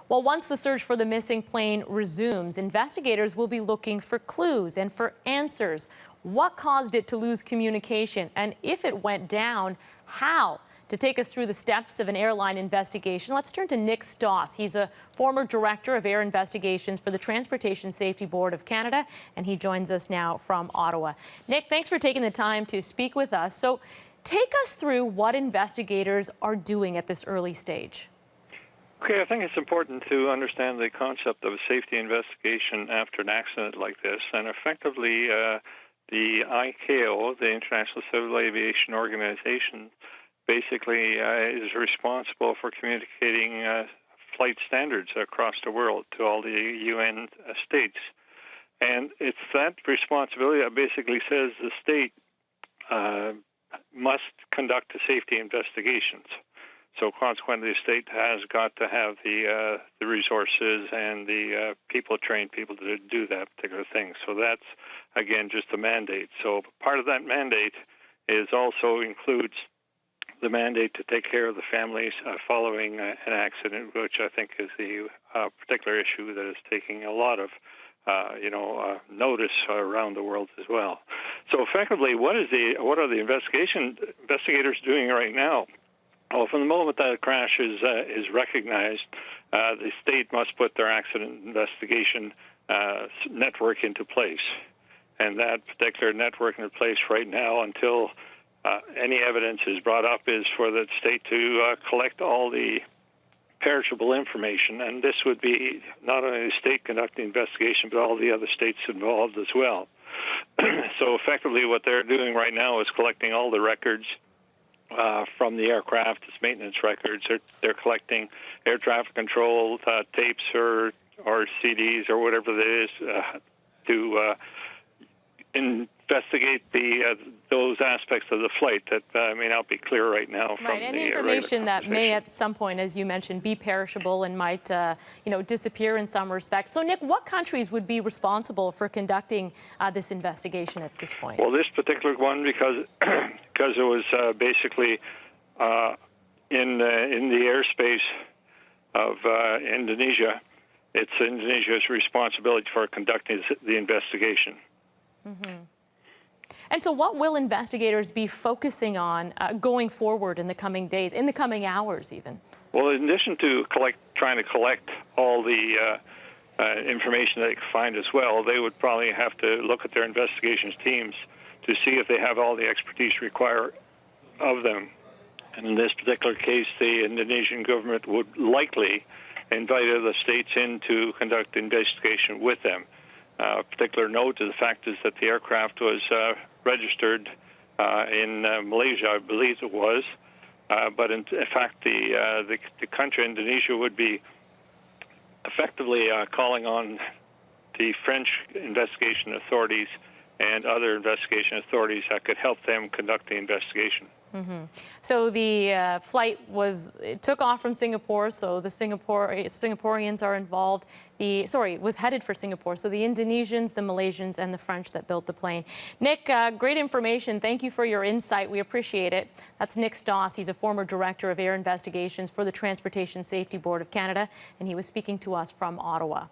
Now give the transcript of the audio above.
Well, once the search for the missing plane resumes, investigators will be looking for clues and for answers. What caused it to lose communication? And if it went down, how? To take us through the steps of an airline investigation, let's turn to Nick Stoss. He's a former director of air investigations for the Transportation Safety Board of Canada, and he joins us now from Ottawa. Nick, thanks for taking the time to speak with us. So take us through what investigators are doing at this early stage. Okay, I think it's important to understand the concept of a safety investigation after an accident like this, and effectively the ICAO, the International Civil Aviation Organization, basically is responsible for communicating flight standards across the world to all the UN states. And it's that responsibility that basically says the state must conduct the safety investigations. So consequently, the state has got to have the resources and the trained people to do that particular thing. So that's, again, just a mandate. So part of that mandate is also includes the mandate to take care of the families following an accident, which I think is the particular issue that is taking a lot of notice around the world as well. So effectively, what are the investigators doing right now? Well, from the moment that a crash is recognized, the state must put their accident investigation network into place. And that particular network in place right now, until any evidence is brought up, is for the state to collect all the perishable information. And this would be not only the state conducting the investigation, but all the other states involved as well. So effectively what they're doing right now is collecting all the records from the aircraft, its maintenance records. They're collecting air traffic control tapes or CDs or whatever it is to investigate those aspects of the flight that may not be clear right now. Right, and information that may at some point, as you mentioned, be perishable and might disappear in some respect. So, Nick, what countries would be responsible for conducting this investigation at this point? Well, this particular one, because it was basically in the airspace of Indonesia, it's Indonesia's responsibility for conducting the investigation. Mm-hmm. And so what will investigators be focusing on going forward in the coming days, in the coming hours even? Well, in addition to trying to collect all the information they can find as well, they would probably have to look at their investigations teams to see if they have all the expertise required of them. And in this particular case, the Indonesian government would likely invite other states in to conduct the investigation with them. Particular note to the fact is that the aircraft was registered in Malaysia, I believe it was, but in fact the country, Indonesia, would be effectively calling on the French investigation authorities and other investigation authorities that could help them conduct the investigation. Mm-hmm. So the flight took off from Singapore, so the Singaporeans are involved. Was headed for Singapore. So the Indonesians, the Malaysians, and the French that built the plane. Nick, great information. Thank you for your insight. We appreciate it. That's Nick Stoss. He's a former director of air investigations for the Transportation Safety Board of Canada, and he was speaking to us from Ottawa.